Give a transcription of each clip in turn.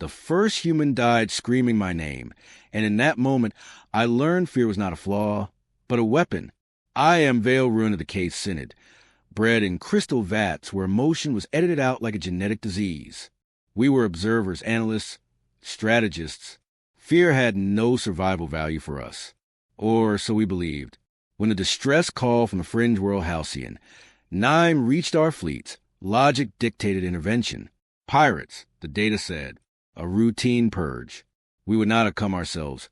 The first human died screaming my name, and in that moment, I learned fear was not a flaw, but a weapon. I am Vale Ruin of the Case Synod, bred in crystal vats where emotion was edited out like a genetic disease. We were observers, analysts, strategists. Fear had no survival value for us. Or so we believed. When the distress call from the fringe world halcyon, 9 reached our fleets, logic dictated intervention. Pirates, the data said, a routine purge. We would not have come ourselves,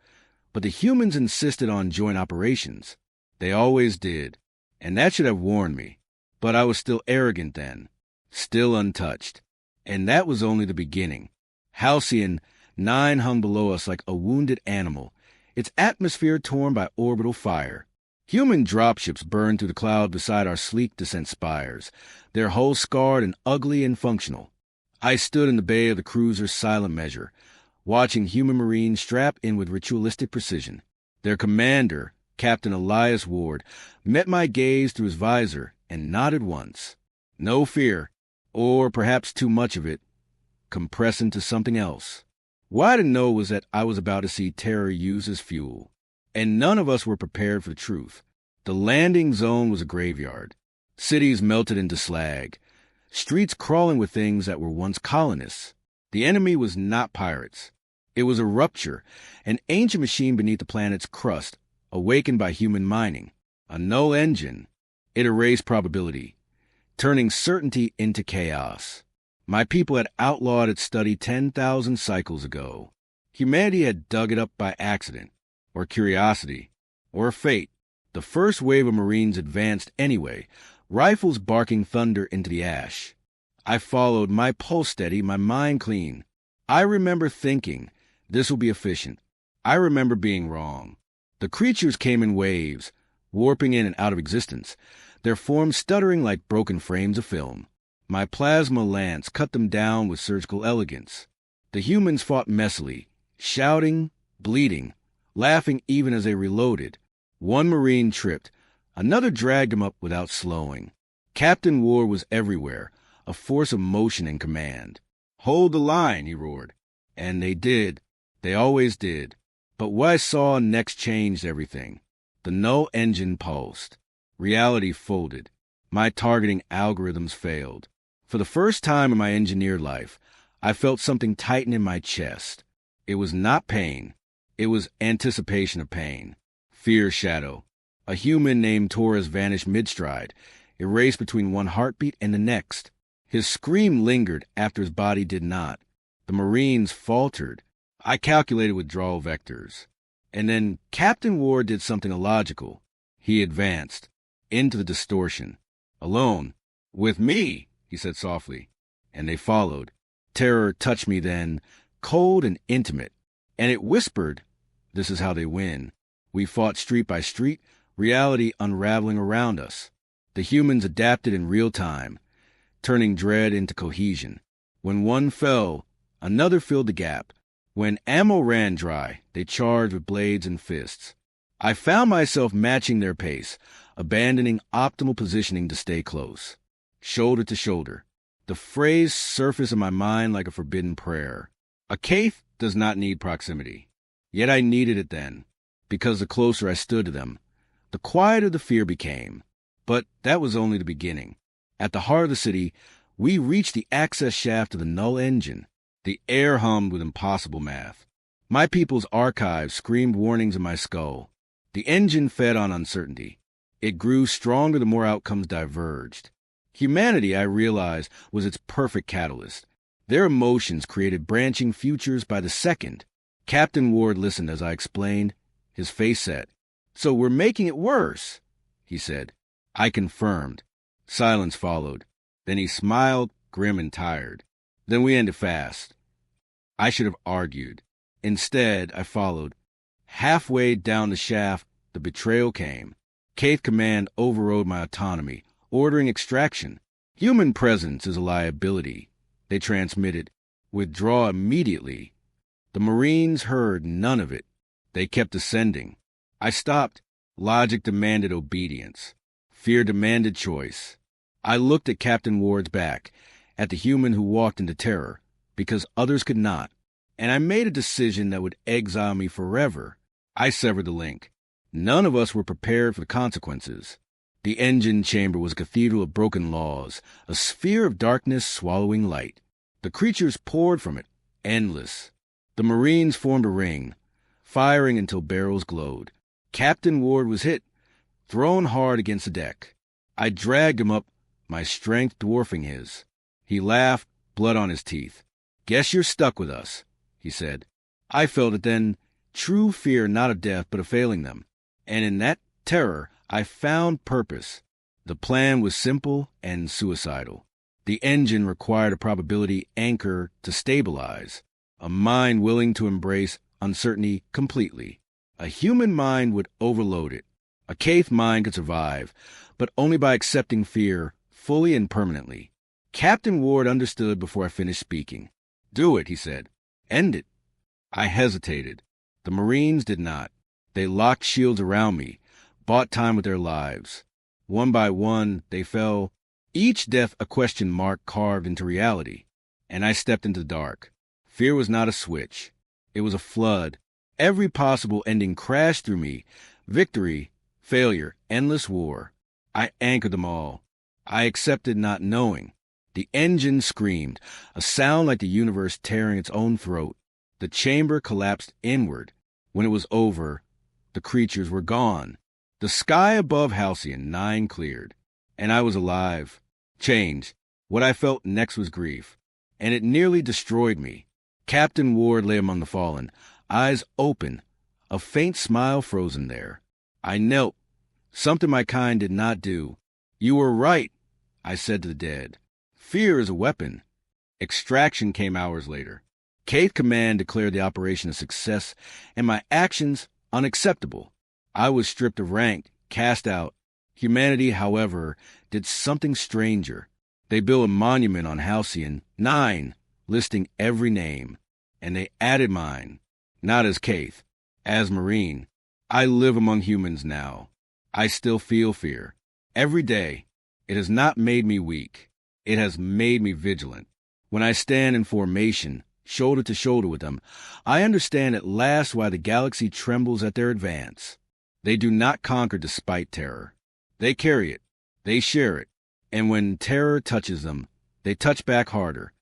but the humans insisted on joint operations. They always did, and that should have warned me. But I was still arrogant then, still untouched. And that was only the beginning. Halcyon, 9 hung below us like a wounded animal, its atmosphere torn by orbital fire. Human dropships burned through the cloud beside our sleek descent spires, their hulls scarred and ugly and functional. I stood in the bay of the cruiser's silent measure, watching human marines strap in with ritualistic precision. Their commander, Captain Elias Ward, met my gaze through his visor and nodded once. No fear, or perhaps too much of it, compress into something else. What I didn't know was that I was about to see terror used as fuel, and none of us were prepared for the truth. The landing zone was a graveyard. Cities melted into slag, streets crawling with things that were once colonists. The enemy was not pirates. It was a rupture, an ancient machine beneath the planet's crust, awakened by human mining. A null engine. It erased probability, turning certainty into chaos. My people had outlawed its study 10,000 cycles ago. Humanity had dug it up by accident, or curiosity, or fate. The first wave of Marines advanced anyway, rifles barking thunder into the ash. I followed, my pulse steady, my mind clean. I remember thinking, this will be efficient. I remember being wrong. The creatures came in waves, warping in and out of existence, their forms stuttering like broken frames of film. My plasma lance cut them down with surgical elegance. The humans fought messily, shouting, bleeding, laughing even as they reloaded. One Marine tripped. Another dragged him up without slowing. Captain Ward was everywhere, a force of motion and command. "Hold the line," he roared. And they did. They always did. But what I saw next changed everything. The null engine pulsed. Reality folded. My targeting algorithms failed. For the first time in my engineered life, I felt something tighten in my chest. It was not pain. It was anticipation of pain. Fear shadow. A human named Torres vanished mid-stride, erased between one heartbeat and the next. His scream lingered after his body did not. The Marines faltered. I calculated withdrawal vectors. And then Captain Ward did something illogical. He advanced into the distortion. Alone. "With me," he said softly. And they followed. Terror touched me then, cold and intimate. And it whispered, this is how they win. We fought street by street, reality unraveling around us. The humans adapted in real time, turning dread into cohesion. When one fell, another filled the gap. When ammo ran dry, they charged with blades and fists. I found myself matching their pace, abandoning optimal positioning to stay close. Shoulder to shoulder. The phrase surfaced in my mind like a forbidden prayer. A Kaith does not need proximity. Yet I needed it then, because the closer I stood to them, the quieter the fear became. But that was only the beginning. At the heart of the city, we reached the access shaft of the null engine. The air hummed with impossible math. My people's archives screamed warnings in my skull. The engine fed on uncertainty. It grew stronger the more outcomes diverged. Humanity, I realized, was its perfect catalyst. Their emotions created branching futures by the second. Captain Ward listened as I explained, his face set. "So we're making it worse," he said. I confirmed. Silence followed. Then he smiled, grim and tired. Then we ended fast. I should have argued. Instead, I followed. Halfway down the shaft, the betrayal came. Kaith Command overrode my autonomy, ordering extraction. Human presence is a liability. They transmitted. Withdraw immediately. The Marines heard none of it. They kept ascending. I stopped. Logic demanded obedience. Fear demanded choice. I looked at Captain Ward's back, at the human who walked into terror, because others could not. and I made a decision that would exile me forever. I severed the link. None of us were prepared for the consequences. The engine chamber was a cathedral of broken laws, a sphere of darkness swallowing light. The creatures poured from it, endless. The Marines formed a ring, firing until barrels glowed. Captain Ward was hit, thrown hard against the deck. I dragged him up, my strength dwarfing his. He laughed, blood on his teeth. "Guess you're stuck with us," he said. I felt it then, true fear not of death but of failing them. And in that terror I found purpose. The plan was simple and suicidal. The engine required a probability anchor to stabilize, a mind willing to embrace uncertainty completely. A human mind would overload it. A Caith mind could survive, but only by accepting fear fully and permanently. Captain Ward understood before I finished speaking. "Do it," he said. "End it." I hesitated. The Marines did not. They locked shields around me, bought time with their lives. One by one, they fell, each death a question mark carved into reality. And I stepped into the dark. Fear was not a switch. It was a flood. Every possible ending crashed through me. Victory, failure, endless war. I anchored them all. I accepted not knowing. The engine screamed, a sound like the universe tearing its own throat. The chamber collapsed inward. When it was over, the creatures were gone. The sky above Halcyon 9 cleared, and I was alive. Changed. What I felt next was grief, and it nearly destroyed me. Captain Ward lay among the fallen, eyes open, a faint smile frozen there. I knelt, something my kind did not do. "You were right," I said to the dead. "Fear is a weapon." Extraction came hours later. Caith Command declared the operation a success, and my actions unacceptable. I was stripped of rank, cast out. Humanity, however, did something stranger. They built a monument on Halcyon 9, listing every name, and they added mine, not as Caith, as Marine. I live among humans now. I still feel fear. Every day. It has not made me weak. It has made me vigilant. When I stand in formation, shoulder to shoulder with them, I understand at last why the galaxy trembles at their advance. They do not conquer despite terror. They carry it. They share it. And when terror touches them, they touch back harder.